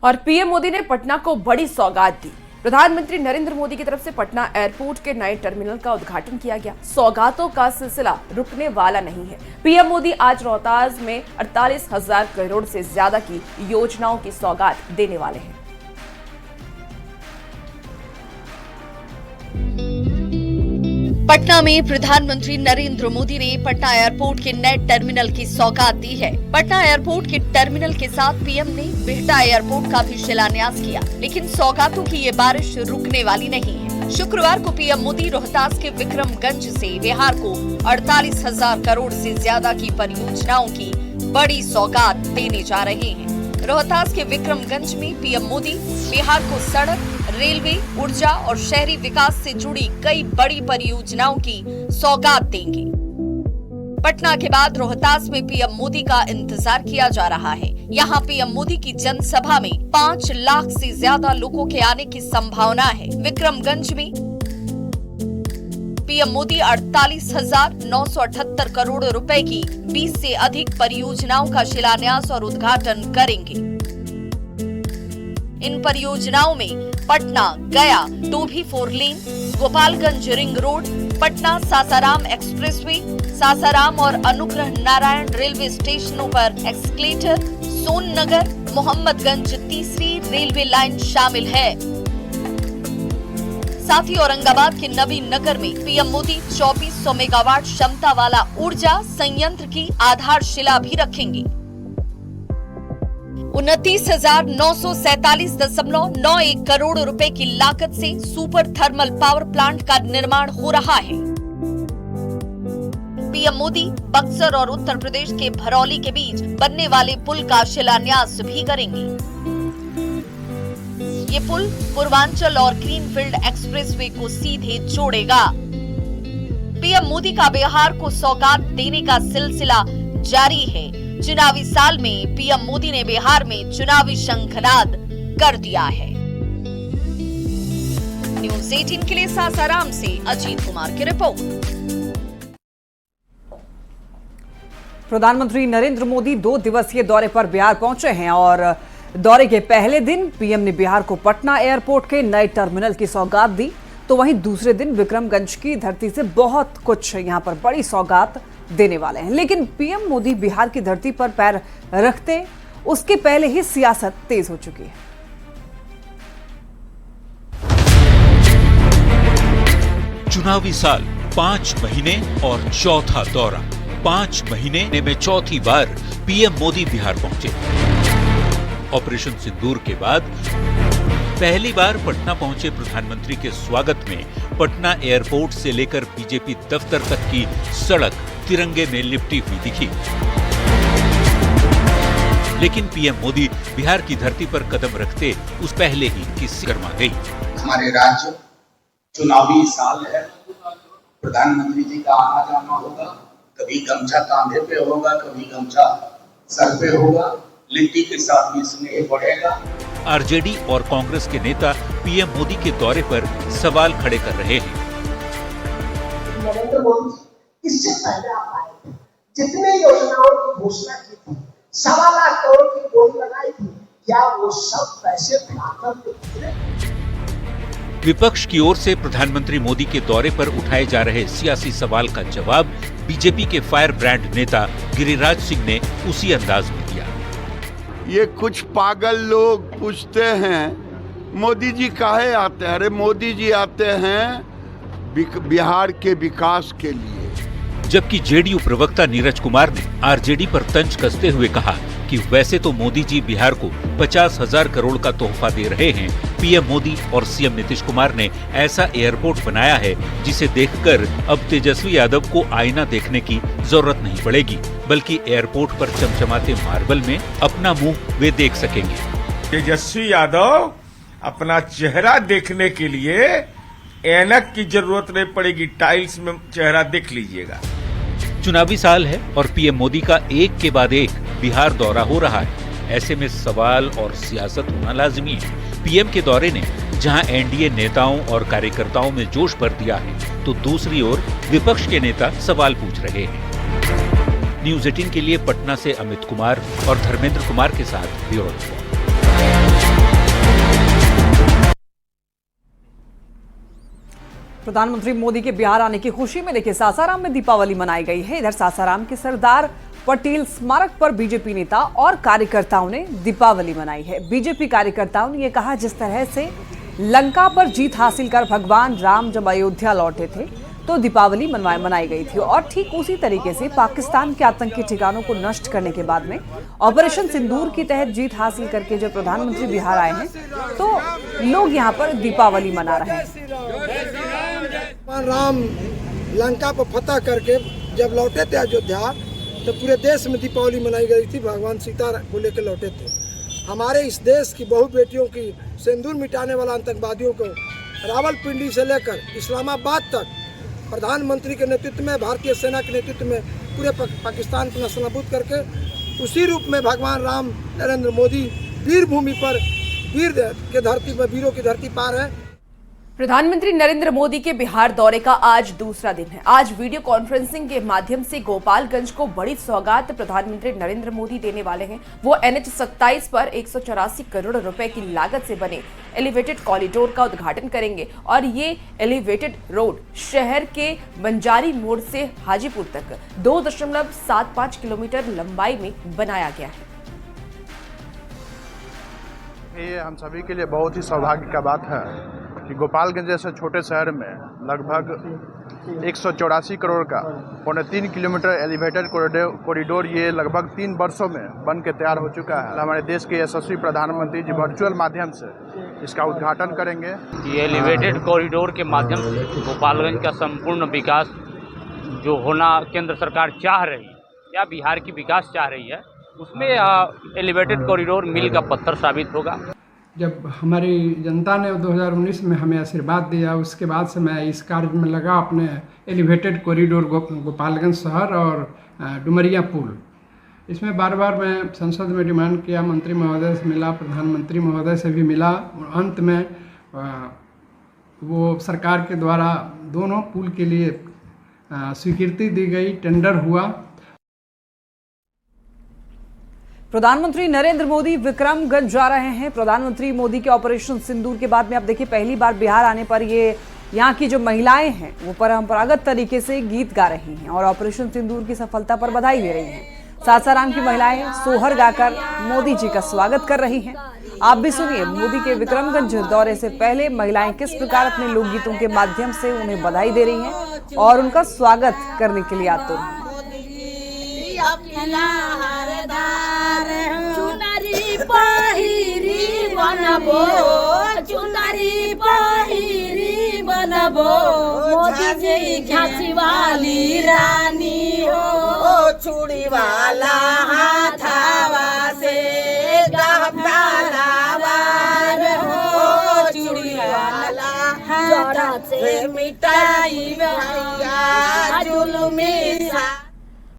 और पीएम मोदी ने पटना को बड़ी सौगात दी। प्रधानमंत्री नरेंद्र मोदी की तरफ से पटना एयरपोर्ट के नए टर्मिनल का उद्घाटन किया गया। सौगातों का सिलसिला रुकने वाला नहीं है। पीएम मोदी आज रोहतास में 48,000 करोड़ से ज्यादा की योजनाओं की सौगात देने वाले हैं। पटना में प्रधानमंत्री नरेंद्र मोदी ने पटना एयरपोर्ट के नए टर्मिनल की सौगात दी है। पटना एयरपोर्ट के टर्मिनल के साथ पीएम ने बिहटा एयरपोर्ट का भी शिलान्यास किया, लेकिन सौगातों की ये बारिश रुकने वाली नहीं है। शुक्रवार को पीएम मोदी रोहतास के विक्रमगंज से बिहार को 48,000 करोड़ से ज्यादा की परियोजनाओं की बड़ी सौगात देने जा रहे हैं। रोहतास के विक्रमगंज में पीएम मोदी बिहार को सड़क, रेलवे, ऊर्जा और शहरी विकास से जुड़ी कई बड़ी परियोजनाओं की सौगात देंगे। पटना के बाद रोहतास में पीएम मोदी का इंतजार किया जा रहा है। यहां पीएम मोदी की जनसभा में 5 लाख से ज्यादा लोगों के आने की संभावना है। विक्रमगंज में पीएम मोदी 48,978 करोड़ रुपए की 20 से अधिक परियोजनाओं का शिलान्यास और उद्घाटन करेंगे। इन परियोजनाओं में Patna Gaya Dobhi 4 lane, Gopalganj ring road, Patna Sasaram expressway, Sasaram और अनुग्रह नारायण रेलवे स्टेशनों पर एक्सकलेटर, सोननगर, मोहम्मदगंज तीसरी रेलवे लाइन शामिल है। साथ ही औरंगाबाद के नवीन नगर में पीएम मोदी 2400 मेगावाट क्षमता वाला ऊर्जा संयंत्र की आधारशिला भी रखेंगे। 29,947.91 करोड़ रुपए की लागत से सुपर थर्मल पावर प्लांट का निर्माण हो रहा है। पीएम मोदी बक्सर और उत्तर प्रदेश के भरौली के बीच बनने वाले पुल का शिलान्यास भी करेंगे। ये पुल पूर्वांचल और ग्रीनफील्ड एक्सप्रेसवे को सीधे जोड़ेगा। पीएम मोदी का बिहार को सौगात देने का सिलसिला जारी है। चुनावी साल में पीएम मोदी ने बिहार में चुनावी शंखनाद कर दिया है। न्यूज़ 18 के लिए सासाराम से अजीत कुमार की रिपोर्ट। प्रधानमंत्री नरेंद्र मोदी 2 दिवसीय दौरे पर बिहार पहुंचे हैं और दौरे के पहले दिन पीएम ने बिहार को पटना एयरपोर्ट के नए टर्मिनल की सौगात दी, तो वहीं दूसरे दिन विक्रमगंज की धरती से बहुत कुछ यहां पर बड़ी सौगात देने वाले हैं। लेकिन पीएम मोदी बिहार की धरती पर पैर रखते उसके पहले ही सियासत तेज हो चुकी है। चुनावी साल 5 महीने और चौथा दौरा। 5 महीने में चौथी बार पीएम मोदी बिहार पहुंचे। ऑपरेशन सिंदूर के बाद पहली बार पटना पहुंचे प्रधानमंत्री के स्वागत में पटना एयरपोर्ट से लेकर बीजेपी दफ्तर तक की सड़क तिरंगे में लिपटी हुई दिखी। लेकिन पीएम मोदी बिहार की धरती पर कदम रखते उस पहले ही किस्सी गरमा गई। हमारे राज्य चुनावी साल है, प्रधानमंत्री जी का आना जाना होगा, कभी गमछा कांधे पे होगा, कभी गमछा सर पे होगा, लिट्टी के साथ भी स्नेह बढ़ेगा। आरजेडी और कांग्रेस के नेता पीएम मोदी के दौरे पर सवाल खड़े कर रहे हैं। नरेंद्र मोदी इससे पहले आप आए थे, जितने योजनाओं की घोषणा की थी, 1.25 लाख करोड़ की बोली लगाई थी, क्या वो सब पैसे खाकर के उतरे? विपक्ष की ओर से प्रधानमंत्री मोदी के दौरे पर उठाए जा रहे सियासी सवाल का जवाब बीजेपी के फायर ब्रांड नेता गिरिराज सिंह ने उसी अंदाज में दिया। ये कुछ पागल लोग पूछते हैं मोदी जी काहे आते हैं? अरे मोदी जी आते हैं बिहार के विकास के लिए। जबकि जेडीयू प्रवक्ता नीरज कुमार ने आरजेडी पर तंज कसते हुए कहा कि वैसे तो मोदी जी बिहार को 50,000 करोड़ का तोहफा दे रहे हैं। पीएम मोदी और सीएम नीतीश कुमार ने ऐसा एयरपोर्ट बनाया है जिसे देखकर अब तेजस्वी यादव को आईना देखने की जरूरत नहीं पड़ेगी, बल्कि एयरपोर्ट पर चमचमाते मार्बल में अपना मुंह वे देख सकेंगे। तेजस्वी यादव अपना चेहरा देखने के लिए ऐनक की जरूरत नहीं पड़ेगी, टाइल्स में चेहरा देख लीजिएगा। चुनावी साल है और पीएम मोदी का एक के बाद एक बिहार दौरा हो रहा है। ऐसे में सवाल और सियासत होना लाजमी है। पीएम के दौरे ने जहां एनडीए नेताओं और कार्यकर्ताओं में जोश भर दिया है, तो दूसरी ओर विपक्ष के नेता सवाल पूछ रहे हैं। न्यूज़ 18 के लिए पटना से अमित कुमार और धर्मेंद्र कुमार के साथ ब्यूरो रिपोर्ट। प्रधानमंत्री मोदी के बिहार आने की खुशी में देखिए सासाराम में दीपावली मनाई गई है। इधर सासाराम के सरदार पटेल स्मारक पर बीजेपी नेता और कार्यकर्ताओं ने दीपावली मनाई है। बीजेपी कार्यकर्ताओं ने यह कहा, जिस तरह से लंका पर जीत हासिल कर भगवान राम जब अयोध्या लौटे थे तो दीपावली मनाई गई थी, और ठीक उसी तरीके से पाकिस्तान के आतंकी ठिकानों को नष्ट करने के बाद में ऑपरेशन सिंदूर के तहत जीत हासिल करके जब प्रधानमंत्री बिहार आए हैं तो लोग यहां पर दीपावली मना रहे हैं। राम लंका पर फतह करके जब लौटे थे अयोध्या तो पूरे देश में दीपावली मनाई गई थी। भगवान सीता को लेकर लौटे थे। हमारे इस देश की बहु बेटियों की सिंदूर मिटाने वाला आतंकवादियों को रावलपिंडी से लेकर इस्लामाबाद तक प्रधानमंत्री के नेतृत्व में, भारतीय सेना के नेतृत्व में पूरे पाकिस्तान को नस्लनाबूद करके उसी रूप में भगवान राम नरेंद्र मोदी वीर भूमि पर वीर के धरती में वीरों की धरती पार है। प्रधानमंत्री नरेंद्र मोदी के बिहार दौरे का आज दूसरा दिन है। आज वीडियो कॉन्फ्रेंसिंग के माध्यम से गोपालगंज को बड़ी सौगात प्रधानमंत्री नरेंद्र मोदी देने वाले हैं। वो NH 27 पर 184 करोड़ रुपए की लागत से बने एलिवेटेड कॉरिडोर का उद्घाटन करेंगे और ये एलिवेटेड रोड शहर के बंजारी मोड़ से हाजीपुर तक 2.75 किलोमीटर लंबाई में बनाया गया है। ये हम सभी के लिए बहुत ही सौभाग्य का बात है कि गोपालगंज जैसे छोटे शहर में लगभग 184 करोड़ का 3.5 किलोमीटर एलिवेटेड कॉरिडोर ये लगभग 3 वर्षों में बन के तैयार हो चुका है। हमारे देश के यशस्वी प्रधानमंत्री जी वर्चुअल माध्यम से इसका उद्घाटन करेंगे। ये एलिवेटेड कॉरिडोर के माध्यम से गोपालगंज का संपूर्ण विकास जो होना केंद्र सरकार चाह रही है या बिहार की विकास चाह रही है, उसमें एलिवेटेड कॉरिडोर मील का पत्थर साबित होगा। जब हमारी जनता ने 2019 में हमें आशीर्वाद दिया, उसके बाद से मैं इस कार्य में लगा। अपने एलिवेटेड कॉरिडोर गोपालगंज शहर और डुमरिया पुल, इसमें बार बार मैं संसद में डिमांड किया, मंत्री महोदय से मिला, प्रधानमंत्री महोदय से भी मिला, और अंत में वो सरकार के द्वारा दोनों पुल के लिए स्वीकृति दी गई, टेंडर हुआ। प्रधानमंत्री नरेंद्र मोदी विक्रमगंज जा रहे हैं। प्रधानमंत्री मोदी के ऑपरेशन सिंदूर के बाद में आप देखिए पहली बार बिहार आने पर ये यहाँ की जो महिलाएं हैं वो परंपरागत तरीके से गीत गा रही हैं और ऑपरेशन सिंदूर की सफलता पर बधाई दे रही हैं। सासाराम की महिलाएं सोहर गाकर मोदी जी का स्वागत कर रही हैं। आप भी सुनिए मोदी के विक्रमगंज दौरे से पहले महिलाएं किस प्रकार अपने लोकगीतों के माध्यम से उन्हें बधाई दे रही हैं और उनका स्वागत करने के लिए आतुर हैं। चुनरी पहिरी बनबो, चुनरी पहिरी बनबो, मोदी जी झांसी वाली रानी हो, चूड़ी वाला हाथावा से गहनावार हो, चूड़ी वाला हाथ से मिटाई भैया जुल्मी सा।